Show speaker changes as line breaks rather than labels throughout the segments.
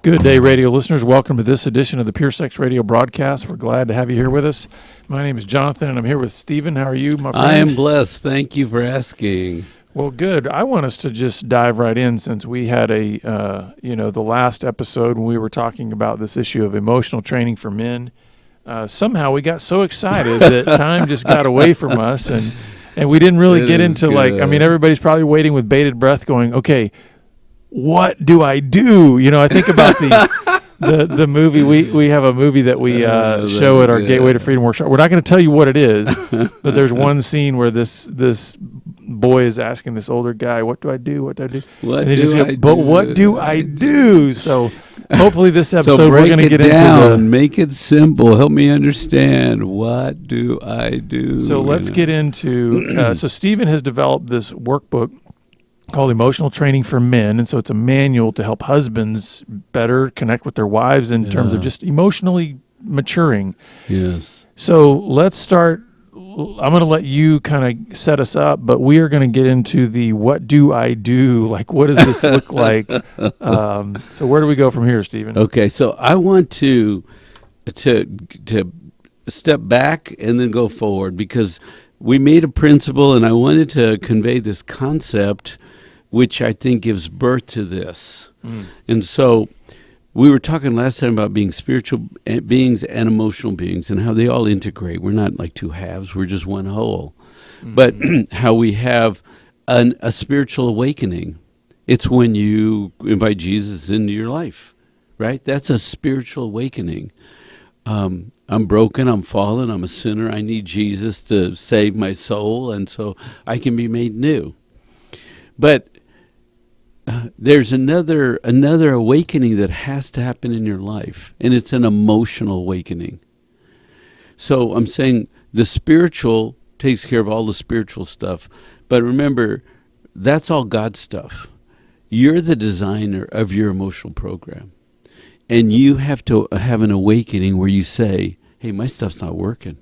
Good day, radio listeners. Welcome to this edition of the Pure Sex Radio broadcast. We're glad to have you here with us. My name is Jonathan, and I'm here with Stephen. How are you, my friend?
I am blessed. Thank you for asking.
Well, good. I want us to just dive right in since we had the last episode when we were talking about this issue of emotional training for men. Somehow we got so excited that time just got away from us, and we didn't really get into good. Everybody's probably waiting with bated breath going, okay, what do I do? I think about the movie. We have a movie that we show at our Gateway to Freedom workshop. We're not going to tell you what it is, but there's one scene where this boy is asking this older guy, "What do I do? What do I do?" What do I do? So hopefully this episode we're going to get into
make it simple. Help me understand. What do I do?
So let's get into. So Stephen has developed this workbook called Emotional Training for Men, and so it's a manual to help husbands better connect with their wives in terms of just emotionally maturing.
Yes.
So let's start. I'm going to let you kind of set us up, but we are going to get into the what do I do? Like, what does this look like? So where do we go from here, Stephen?
Okay, so I want to step back and then go forward because we made a principle, and I wanted to convey this concept, which I think gives birth to this. And so we were talking last time about being spiritual beings and emotional beings and how they all integrate. We're not like two halves. We're just one whole. But how we have a spiritual awakening. It's when you invite Jesus into your life, right? That's a spiritual awakening. I'm broken, I'm fallen, I'm a sinner. I need Jesus to save my soul, and so I can be made new. But there's another awakening that has to happen in your life, and it's an emotional awakening. So I'm saying the spiritual takes care of all the spiritual stuff, but remember, that's all God's stuff. You're the designer of your emotional program, and you have to have an awakening where you say, hey, my stuff's not working.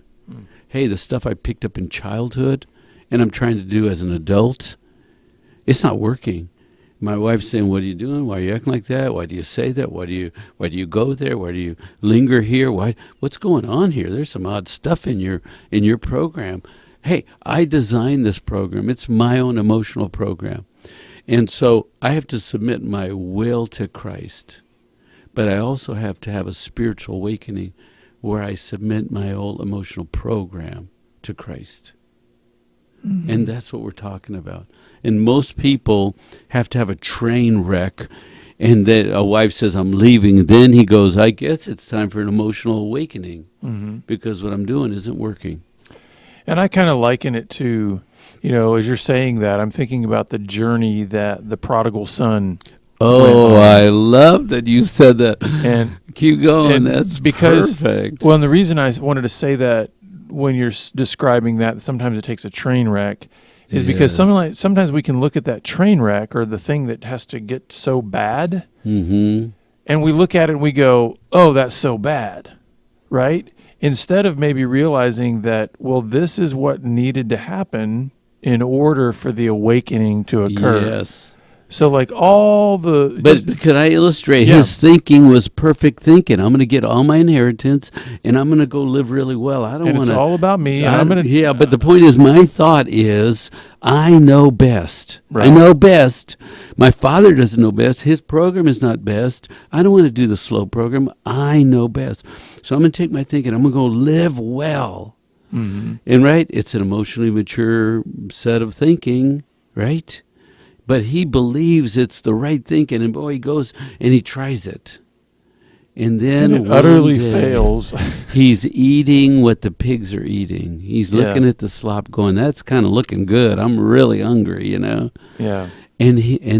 Hey, the stuff I picked up in childhood and I'm trying to do as an adult, it's not working. My wife's saying, what are you doing? Why are you acting like that? Why do you say that? Why do you go there? Why do you linger here? What's going on here? There's some odd stuff in your program. Hey, I designed this program. It's my own emotional program. And so I have to submit my will to Christ. But I also have to have a spiritual awakening where I submit my old emotional program to Christ. Mm-hmm. And that's what we're talking about. And most people have to have a train wreck, and then a wife says, I'm leaving. Then he goes, I guess it's time for an emotional awakening because what I'm doing isn't working.
And I kind of liken it to, as you're saying that, I'm thinking about the journey that the prodigal son
Oh, I love that you said that.
And
keep going. That's perfect.
Well, and the reason I wanted to say that when you're describing that, sometimes it takes a train wreck, is because sometimes we can look at that train wreck or the thing that has to get so bad, and we look at it and we go, oh, that's so bad, right? Instead of maybe realizing that, well, this is what needed to happen in order for the awakening to occur.
Yes.
So like all the...
But could I illustrate? Yeah. His thinking was perfect thinking. I'm going to get all my inheritance, and I'm going to go live really well. I don't want to...
It's all about me.
But the point is, my thought is, I know best.
Right.
I know best. My father doesn't know best. His program is not best. I don't want to do the slow program. I know best. So I'm going to take my thinking. I'm going to go live well. Mm-hmm. And right, it's an emotionally mature set of thinking, right? But he believes it's the right thinking, and boy, he goes and he tries it. And then
it utterly fails.
He's eating what the pigs are eating. He's looking at the slop going, that's kind of looking good. I'm really hungry,
Yeah.
And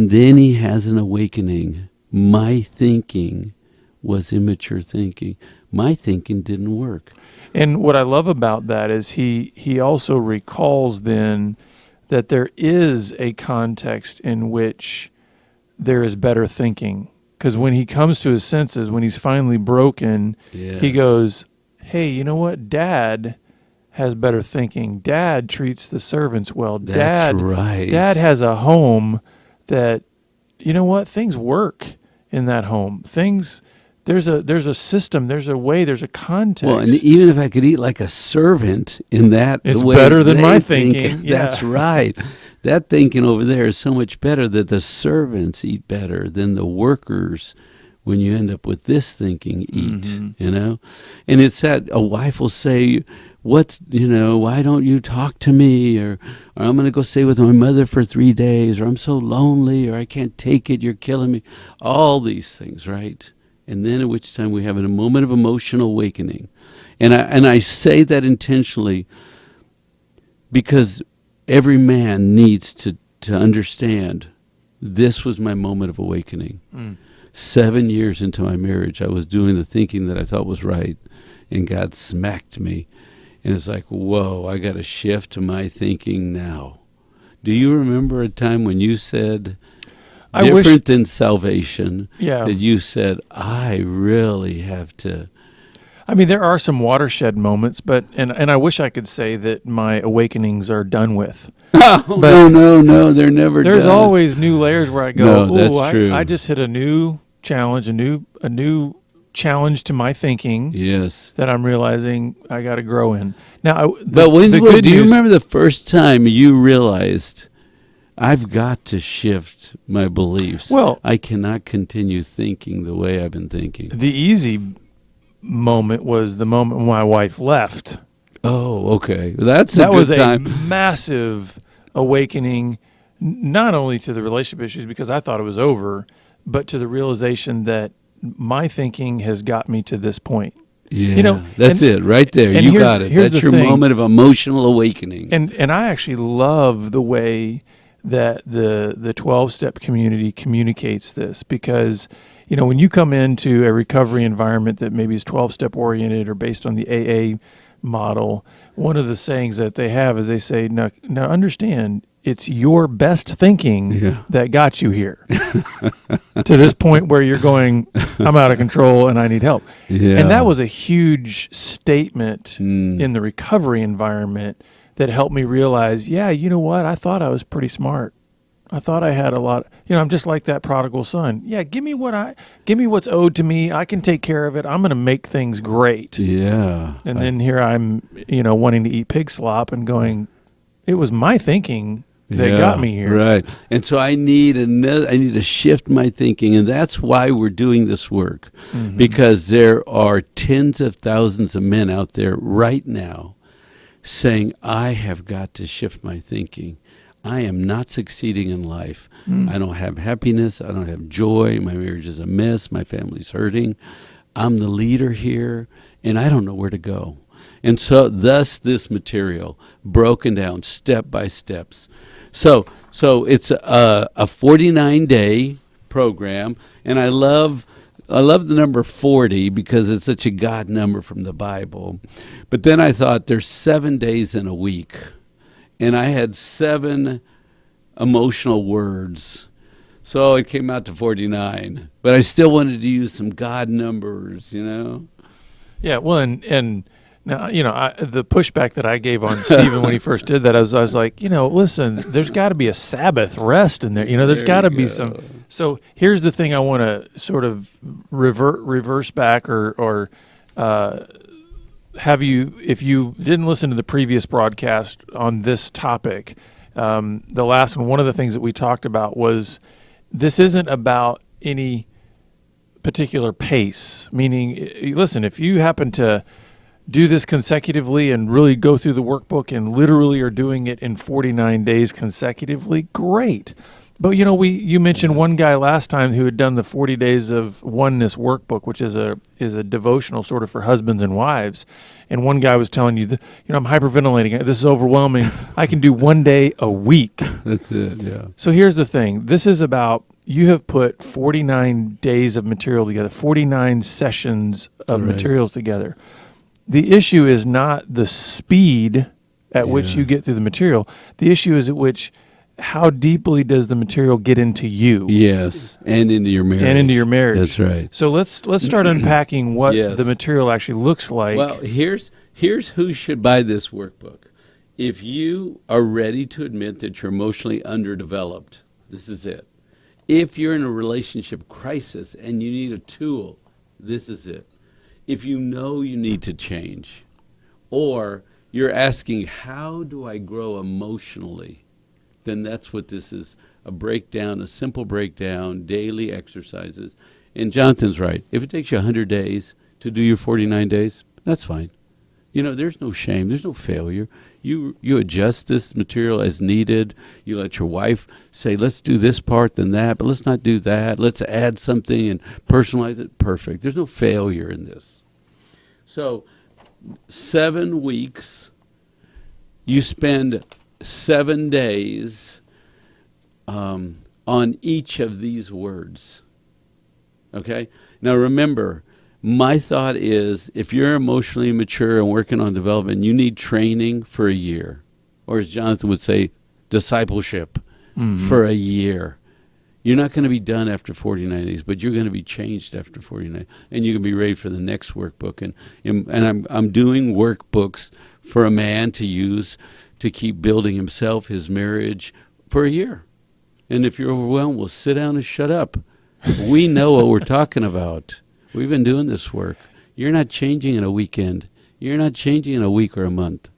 then he has an awakening. My thinking was immature thinking. My thinking didn't work.
And what I love about that is he also recalls then that there is a context in which there is better thinking. Because when he comes to his senses, when he's finally broken, he goes, hey, you know what? Dad has better thinking. Dad treats the servants well.
That's right.
Dad has a home that, you know what? Things work. in that home. There's a system, there's a way, there's a context.
Well, and even if I could eat like a servant in that,
it's
the way
better than
they
my
think,
thinking.
That's right. That thinking over there is so much better that the servants eat better than the workers. When you end up with this thinking, eat, And it's that a wife will say, why don't you talk to me? Or I'm going to go stay with my mother for 3 days, or I'm so lonely, or I can't take it, you're killing me. All these things, right? And then at which time we have a moment of emotional awakening. And I say that intentionally because every man needs to understand this was my moment of awakening. 7 years into my marriage, I was doing the thinking that I thought was right, and God smacked me. And it's like, whoa, I got to shift my thinking now. Do you remember a time when you said, different than salvation, that you said, I really have to...
I mean, there are some watershed moments, but and I wish I could say that my awakenings are done with.
No, they're never done.
There's always new layers where I go,
no, that's true.
I just hit a new challenge, a new challenge to my thinking.
Yes.
That I'm realizing I got to grow in. Now,
do you remember the first time you realized I've got to shift my beliefs?
Well,
I cannot continue thinking the way I've been thinking.
The easy moment was the moment when my wife left.
Oh, okay. That
was
time.
A massive awakening, not only to the relationship issues because I thought it was over, but to the realization that my thinking has got me to this point.
Yeah, that's it right there. You got it. That's your moment of emotional awakening.
And I actually love the way that the 12-step community communicates this because, when you come into a recovery environment that maybe is 12-step oriented or based on the AA model, one of the sayings that they have is they say, now understand, it's your best thinking that got you here to this point where you're going, I'm out of control and I need help. Yeah. And that was a huge statement in the recovery environment that helped me realize, you know what? I thought I was pretty smart. I thought I had a lot. I'm just like that prodigal son. Yeah, give me what's owed to me. I can take care of it. I'm going to make things great.
Yeah.
And then here I'm, wanting to eat pig slop and going, it was my thinking that got me here.
Right. And so I need to shift my thinking, and that's why we're doing this work. Because there are tens of thousands of men out there right now saying, I have got to shift my thinking. I am not succeeding in life. I don't have happiness. I don't have joy. My marriage is a mess. My family's hurting. I'm the leader here, and I don't know where to go. And so thus this material broken down step by steps. So it's a 49-day program, and I love the number 40 because it's such a God number from the Bible. But then I thought there's 7 days in a week. And I had 7 emotional words. So it came out to 49. But I still wanted to use some God numbers,
Yeah, well, and now, the pushback that I gave on Stephen when he first did that, I was like, listen, there's got to be a Sabbath rest in there. There's got to be some. So here's the thing I want to sort of reverse back or have you, if you didn't listen to the previous broadcast on this topic, the last one of the things that we talked about was this isn't about any particular pace, meaning, listen, if you happen to do this consecutively and really go through the workbook and literally are doing it in 49 days consecutively, great. But, you mentioned one guy last time who had done the 40 Days of Oneness workbook, which is a devotional sort of for husbands and wives. And one guy was telling you, I'm hyperventilating. This is overwhelming. I can do 1 day a week.
That's it, yeah.
So here's the thing. This is about, you have put 49 days of material together, 49 sessions of materials together. The issue is not the speed at which you get through the material. The issue is at which, how deeply does the material get into you?
Yes, and into your marriage. That's right.
So let's start unpacking what the material actually looks like.
Well, here's who should buy this workbook. If you are ready to admit that you're emotionally underdeveloped, this is it. If you're in a relationship crisis and you need a tool, this is it. If you know you need to change, or you're asking, how do I grow emotionally? Then that's what this is, a breakdown, a simple breakdown, daily exercises. And Jonathan's right. If it takes you 100 days to do your 49 days, that's fine. There's no shame. There's no failure. You adjust this material as needed. You let your wife say, let's do this part, then that, but let's not do that. Let's add something and personalize it. Perfect. There's no failure in this. So 7 weeks, you spend 7 days on each of these words. Okay? Now remember, my thought is, if you're emotionally mature and working on development, you need training for a year. Or as Jonathan would say, discipleship for a year. You're not going to be done after 49 days, but you're going to be changed after 49. And you can be ready for the next workbook. And I'm doing workbooks for a man to use to keep building himself, his marriage, for a year. And if you're overwhelmed, well, sit down and shut up. We know what we're talking about. We've been doing this work. You're not changing in a weekend. You're not changing in a week or a month.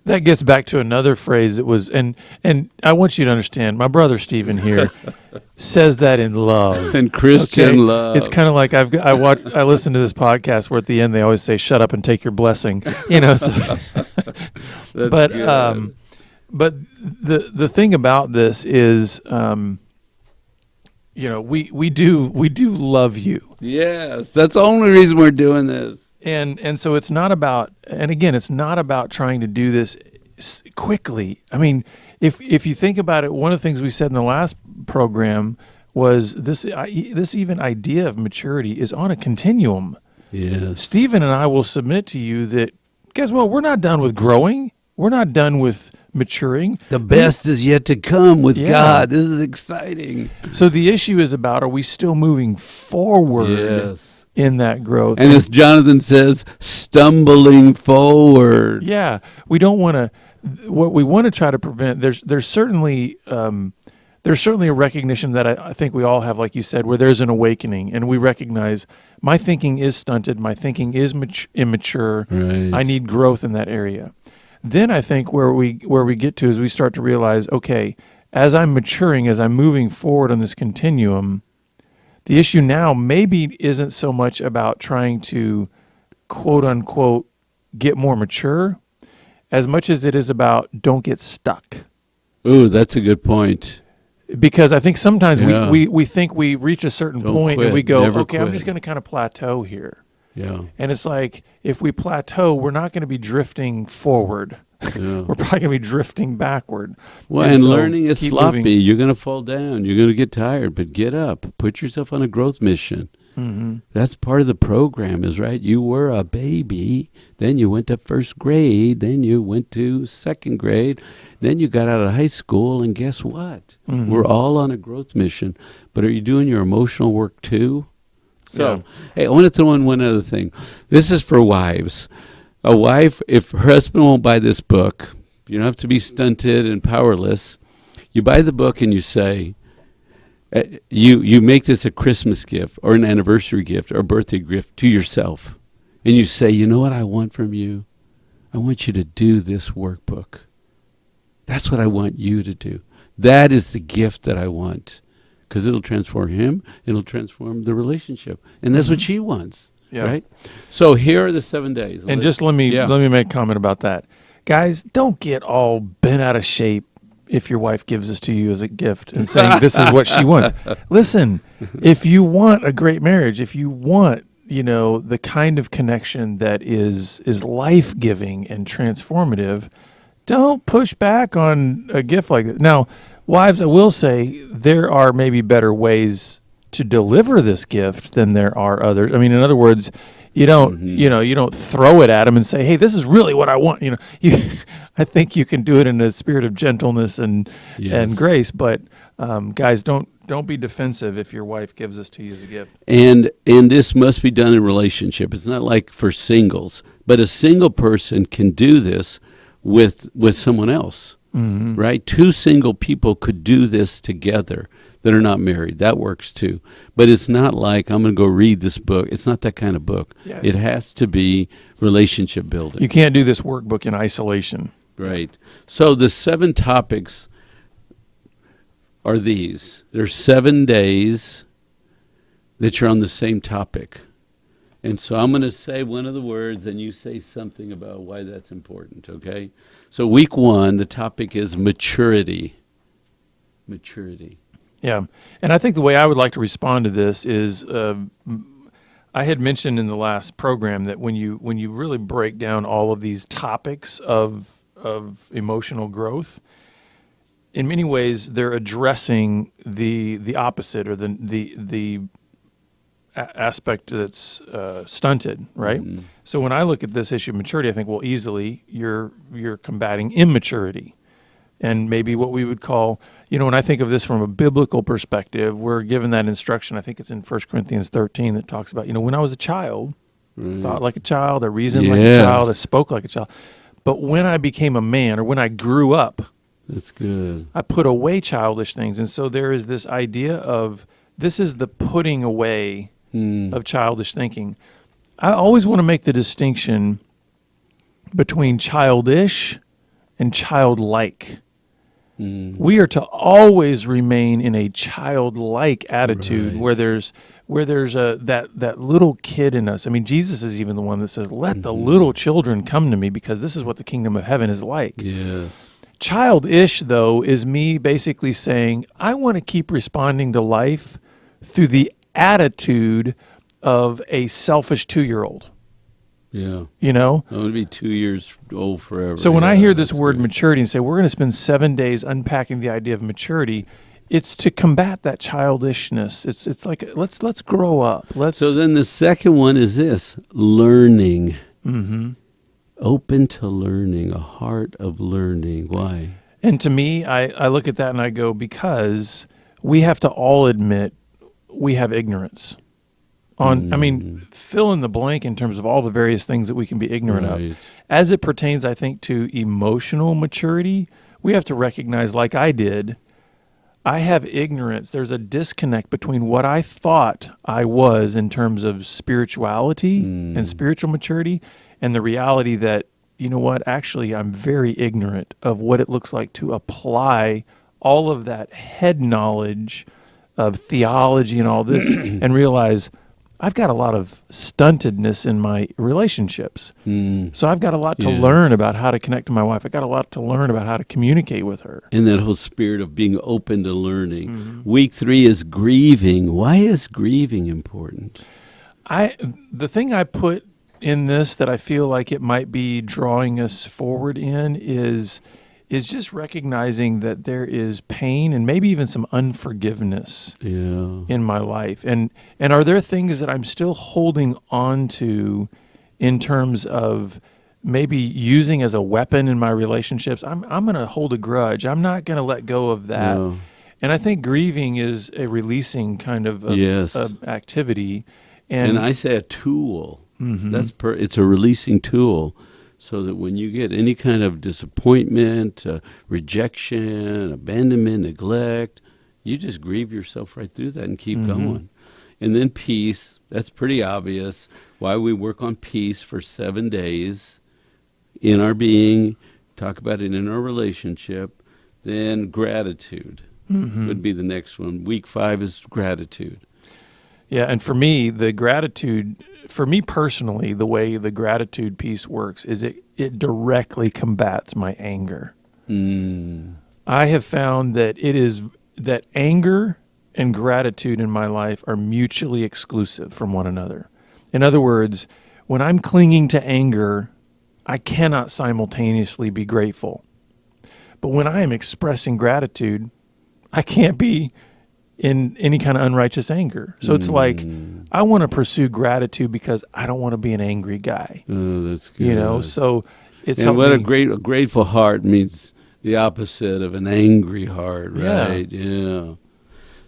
That gets back to another phrase that was, and I want you to understand, my brother Stephen here says that in love.
And Christian love.
It's kind of like I listen to this podcast where at the end they always say, "Shut up and take your blessing," So.
That's
but
good.
but the thing about this is, we do love you.
Yes, that's the only reason we're doing this.
And so it's not about, and again, it's not about trying to do this quickly. I mean, if you think about it, one of the things we said in the last program was this even idea of maturity is on a continuum.
Yes.
Stephen and I will submit to you that, guess what, we're not done with growing. We're not done with maturing.
The best is yet to come with God. This is exciting.
So the issue is about, are we still moving forward?
Yes.
In that growth.
And as Jonathan says, stumbling forward.
Yeah. We don't want to, what we want to try to prevent, there's certainly a recognition that I think we all have, like you said, where there's an awakening and we recognize my thinking is stunted, my thinking is immature,
Right.
I need growth in that area. Then I think where we get to is we start to realize, okay, as I'm maturing, as I'm moving forward on this continuum, the issue now maybe isn't so much about trying to, quote unquote, get more mature, as much as it is about don't get stuck.
Ooh, that's a good point.
Because I think sometimes we think we reach a certain point
quit.
and we go,
Never
okay, I'm
quit.
just going to kind of plateau here.
Yeah.
And it's like, if we plateau, we're not going to be drifting forward.
Yeah.
We're probably going to be drifting backward.
Well, and
so
learning is
keep
sloppy.
moving.
You're going to fall down. You're going to get tired, but get up. Put yourself on a growth mission.
Mm-hmm.
That's part of the program, is right. You were a baby, then you went to first grade, then you went to second grade, then you got out of high school, and guess what?
Mm-hmm.
We're all on a growth mission. But are you doing your emotional work too? So, hey, I want to throw in one other thing. This is for wives. A wife, if her husband won't buy this book, you don't have to be stunted and powerless. You buy the book and you say, you make this a Christmas gift or an anniversary gift or a birthday gift to yourself. And you say, you know what I want from you? I want you to do this workbook. That's what I want you to do. That is the gift that I want. Because it'll transform him, it'll transform the relationship. And that's what she wants.
Yeah.
Right? So here are the 7 days.
And just let me make a comment about that. Guys, don't get all bent out of shape if your wife gives this to you as a gift and saying this is what she wants. Listen, if you want a great marriage, if you want, the kind of connection that is life-giving and transformative, don't push back on a gift like that. Now, wives, I will say there are maybe better ways to deliver this gift than there are others. I mean, in other words, you don't, you don't throw it at them and say, "Hey, this is really what I want." I think you can do it in a spirit of gentleness and grace. But guys, don't be defensive if your wife gives this to you as a gift.
And this must be done in relationship. It's not like for singles, but a single person can do this with someone else, right? Two single people could do this together. that are not married. That works too. But it's not like I'm going to go read this book. It's not that kind of book.
Yeah.
It has to be relationship building.
You can't do this workbook in isolation.
Right. So the 7 topics are these. There's 7 days that you're on the same topic. And so I'm going to say one of the words, and you say something about why that's important, okay? So week 1, the topic is maturity. Maturity.
Yeah. And I think the way I would like to respond to this is I had mentioned in the last program that when you really break down all of these topics of emotional growth, in many ways they're addressing the opposite, or the aspect that's stunted, right? Mm-hmm. So when I look at this issue of maturity, I think, well, easily you're combating immaturity, and maybe what we would call, when I think of this from a biblical perspective, we're given that instruction. I think it's in 1 Corinthians 13 that talks about, when I was a child, thought like a child, I reasoned like a child, I spoke like a child. But when I became a man, or when I grew up,
that's good,
I put away childish things. And so there is this idea of, this is the putting away of childish thinking. I always want to make the distinction between childish and childlike. We are to always remain in a childlike attitude, right, where there's that little kid in us. I mean, Jesus is even the one that says, "Let the little children come to me, because this is what the kingdom of heaven is like."
Yes.
Childish, though, is me basically saying, I want to keep responding to life through the attitude of a selfish 2-year-old.
Yeah.
I'm
going to be 2 years old forever.
So when I hear this word maturity and say, we're going to spend 7 days unpacking the idea of maturity, it's to combat that childishness. It's like, let's grow up.
So then the second one is this: learning. Mm-hmm. Open to learning, a heart of learning. Why?
And to me, I look at that and I go, because we have to all admit we have ignorance. Fill in the blank in terms of all the various things that we can be ignorant of. As it pertains, I think, to emotional maturity, we have to recognize, like I did, I have ignorance. There's a disconnect between what I thought I was in terms of spirituality and spiritual maturity, and the reality that, actually I'm very ignorant of what it looks like to apply all of that head knowledge of theology and all this and realize I've got a lot of stuntedness in my relationships. So I've got a lot to learn about how to connect to my wife. I've got a lot to learn about how to communicate with her.
And that whole spirit of being open to learning. Mm-hmm. Week 3 is grieving. Why is grieving important?
The thing I put in this that I feel like it might be drawing us forward in is just recognizing that there is pain and maybe even some unforgiveness in my life. And are there things that I'm still holding on to in terms of maybe using as a weapon in my relationships? I'm going to hold a grudge. I'm not going to let go of that. No. And I think grieving is a releasing kind of activity. And
I say a tool. Mm-hmm. It's a releasing tool. So that when you get any kind of disappointment, rejection, abandonment, neglect, you just grieve yourself right through that and keep going. And then peace, that's pretty obvious. Why we work on peace for 7 days in our being, talk about it in our relationship. Then gratitude would be the next one. Week 5 is gratitude.
Yeah, and for me, for me personally, the way the gratitude piece works is it directly combats my anger. I have found that anger and gratitude in my life are mutually exclusive from one another. In other words, when I'm clinging to anger, I cannot simultaneously be grateful. But when I am expressing gratitude, I can't be in any kind of unrighteous anger. So it's like, I want to pursue gratitude because I don't want to be an angry guy.
Oh, that's good.
So it's
and what a grateful heart means the opposite of an angry heart, right? Yeah.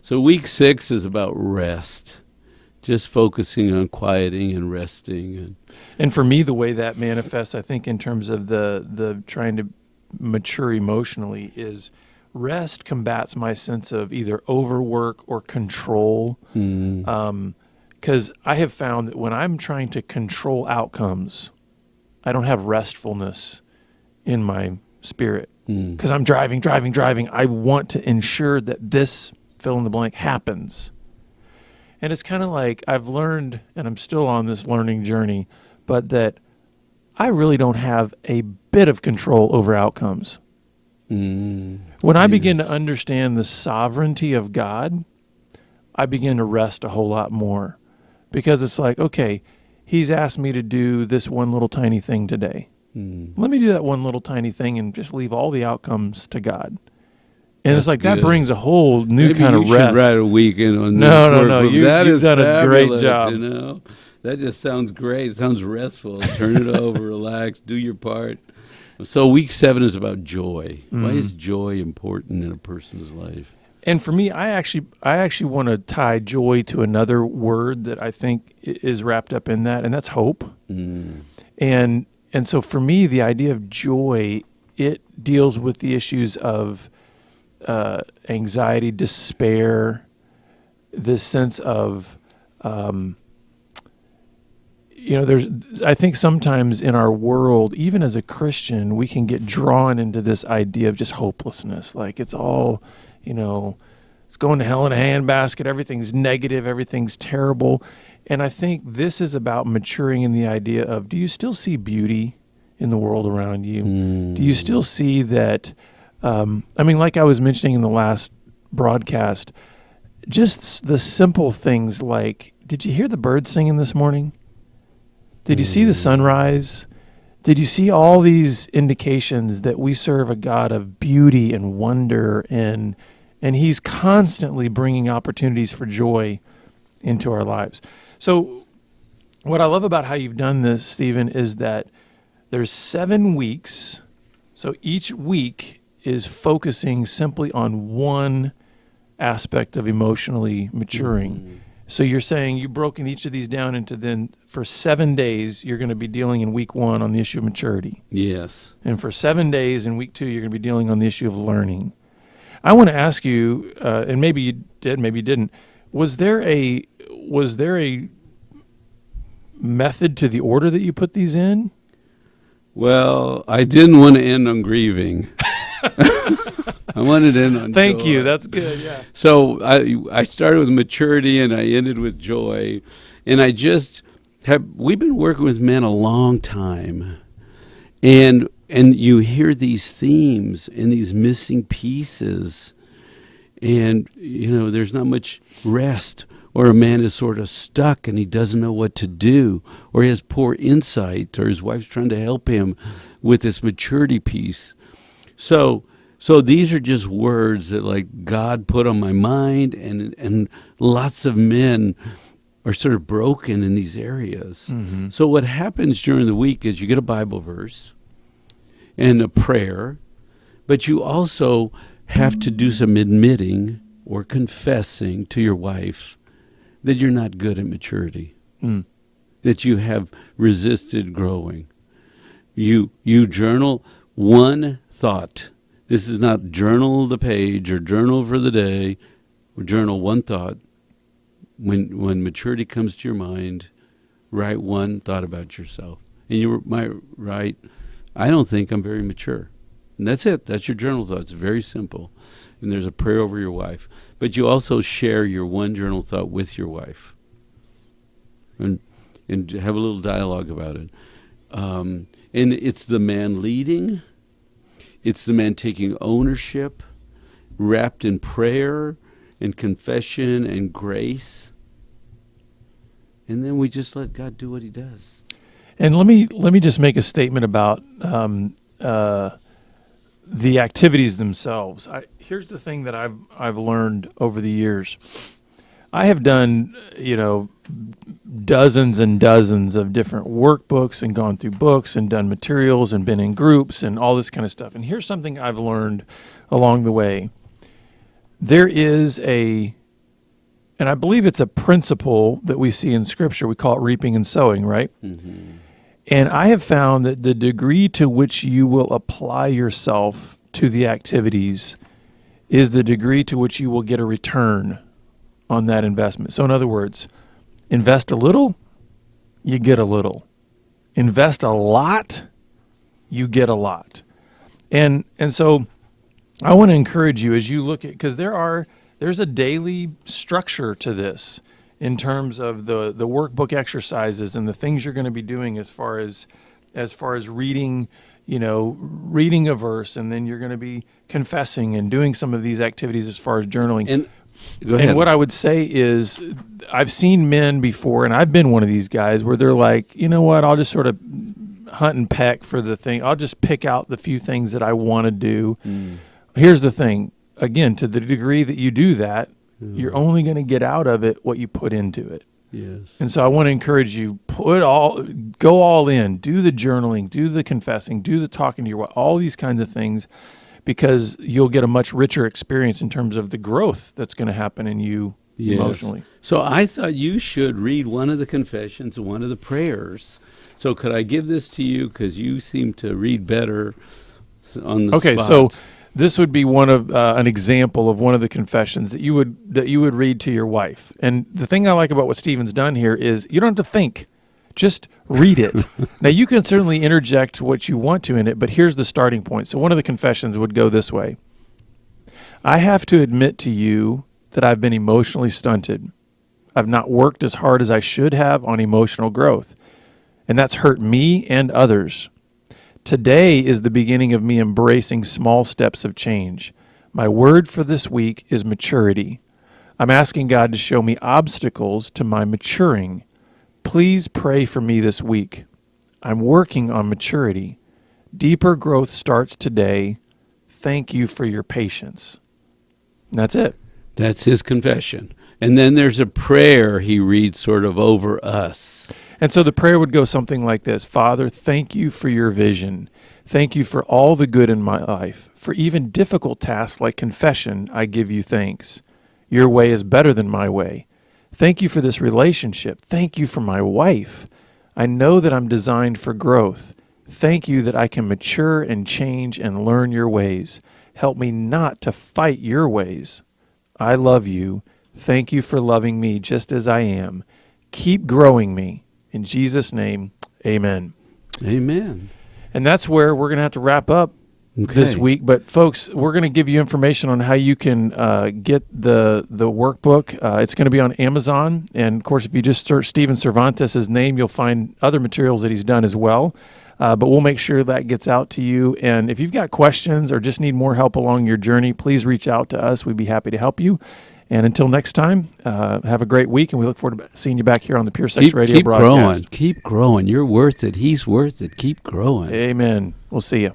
So week 6 is about rest, just focusing on quieting and resting.
And for me, the way that manifests, I think, in terms of the trying to mature emotionally is rest combats my sense of either overwork or control. Because I have found that when I'm trying to control outcomes, I don't have restfulness in my spirit. Because I'm driving. I want to ensure that this fill in the blank happens. And it's kind of like I've learned, and I'm still on this learning journey, but that I really don't have a bit of control over outcomes. When I begin to understand the sovereignty of God, I begin to rest a whole lot more. Because it's like, okay, he's asked me to do this one little tiny thing today. Let me do that one little tiny thing and just leave all the outcomes to God. And
That's
it's like
good.
that brings a whole new
Maybe
kind of
you
rest.
should write a weekend on
No.
this.
You've done a great job.
You know, that just sounds great. It sounds restful. Turn it over, relax, do your part. So week 7 is about joy. Why is joy important in a person's life?
And for me, I actually want to tie joy to another word that I think is wrapped up in that, and that's hope. And so for me, the idea of joy, it deals with the issues of anxiety, despair, this sense of, I think sometimes in our world, even as a Christian, we can get drawn into this idea of just hopelessness. Like it's all, it's going to hell in a handbasket. Everything's negative. Everything's terrible. And I think this is about maturing in the idea of, do you still see beauty in the world around you? Do you still see that, like I was mentioning in the last broadcast, just the simple things like, did you hear the birds singing this morning? Did you see the sunrise? Did you see all these indications that we serve a God of beauty and wonder, and he's constantly bringing opportunities for joy into our lives? So what I love about how you've done this, Stephen, is that there's 7 weeks. So each week is focusing simply on one aspect of emotionally maturing. So you're saying you've broken each of these down into then for 7 days, you're going to be dealing in week 1 on the issue of maturity.
Yes.
And for 7 days in week 2, you're going to be dealing on the issue of learning. I want to ask you, and maybe you did, maybe you didn't, was there a method to the order that you put these in?
Well, I didn't want to end on grieving. I wanted to end on
Thank
joy.
you. That's good, yeah.
So I started with maturity and I ended with joy. And we've been working with men a long time. And you hear these themes and these missing pieces. And, there's not much rest. Or a man is sort of stuck and he doesn't know what to do. Or he has poor insight. Or his wife's trying to help him with this maturity piece. So these are just words that like God put on my mind, and lots of men are sort of broken in these areas. So what happens during the week is you get a Bible verse and a prayer, but you also have to do some admitting or confessing to your wife that you're not good at maturity, that you have resisted growing. You journal one thought. This is not journal the page or journal for the day, or journal one thought. When maturity comes to your mind, write one thought about yourself. And you might write, I don't think I'm very mature. And that's it. That's your journal thought. It's very simple. And there's a prayer over your wife. But you also share your one journal thought with your wife. And have a little dialogue about it. And it's the man leading. It's the man taking ownership, wrapped in prayer and confession and grace. And then we just let God do what he does.
And let me just make a statement about the activities themselves. Here's the thing that I've learned over the years. I have done, dozens and dozens of different workbooks and gone through books and done materials and been in groups and all this kind of stuff. And here's something I've learned along the way. There is and I believe it's a principle that we see in Scripture. We call it reaping and sowing, right? Mm-hmm. And I have found that the degree to which you will apply yourself to the activities is the degree to which you will get a return on that investment. So in other words, invest a little, you get a little. Invest a lot, you get a lot. And so I want to encourage you as you look at, because there's a daily structure to this in terms of the workbook exercises and the things you're going to be doing as far as reading, reading a verse, and then you're going to be confessing and doing some of these activities as far as journaling.
And go ahead.
And what I would say is I've seen men before, and I've been one of these guys where they're like, you know what, I'll just sort of hunt and peck for the thing. I'll just pick out the few things that I want to do. Here's the thing. Again, to the degree that you do that, you're only going to get out of it what you put into it.
Yes.
And so I want to encourage you, go all in, do the journaling, do the confessing, do the talking to your wife, all these kinds of things, because you'll get a much richer experience in terms of the growth that's going to happen in you emotionally.
So I thought you should read one of the confessions and one of the prayers. So could I give this to you, because you seem to read better on the spot?
So this would be one of an example of one of the confessions that you would read to your wife. And the thing I like about what Stephen's done here is you don't have to think. Just read it. Now, you can certainly interject what you want to in it, but here's the starting point. So one of the confessions would go this way. I have to admit to you that I've been emotionally stunted. I've not worked as hard as I should have on emotional growth, and that's hurt me and others. Today is the beginning of me embracing small steps of change. My word for this week is maturity. I'm asking God to show me obstacles to my maturing. Please pray for me this week. I'm working on maturity. Deeper growth starts today. Thank you for your patience. And that's it.
That's his confession. And then there's a prayer he reads sort of over us.
And so the prayer would go something like this. Father, thank you for your vision. Thank you for all the good in my life. For even difficult tasks like confession, I give you thanks. Your way is better than my way. Thank you for this relationship. Thank you for my wife. I know that I'm designed for growth. Thank you that I can mature and change and learn your ways. Help me not to fight your ways. I love you. Thank you for loving me just as I am. Keep growing me. In Jesus' name, amen.
Amen.
And that's where we're going to have to wrap up this week. But, folks, we're going to give you information on how you can get the workbook. It's going to be on Amazon. And, of course, if you just search Stephen Cervantes' name, you'll find other materials that he's done as well. But we'll make sure that gets out to you. And if you've got questions or just need more help along your journey, please reach out to us. We'd be happy to help you. And until next time, have a great week, and we look forward to seeing you back here on the Pure Sex Radio broadcast.
Keep growing. You're worth it. He's worth it. Keep growing.
Amen. We'll see you.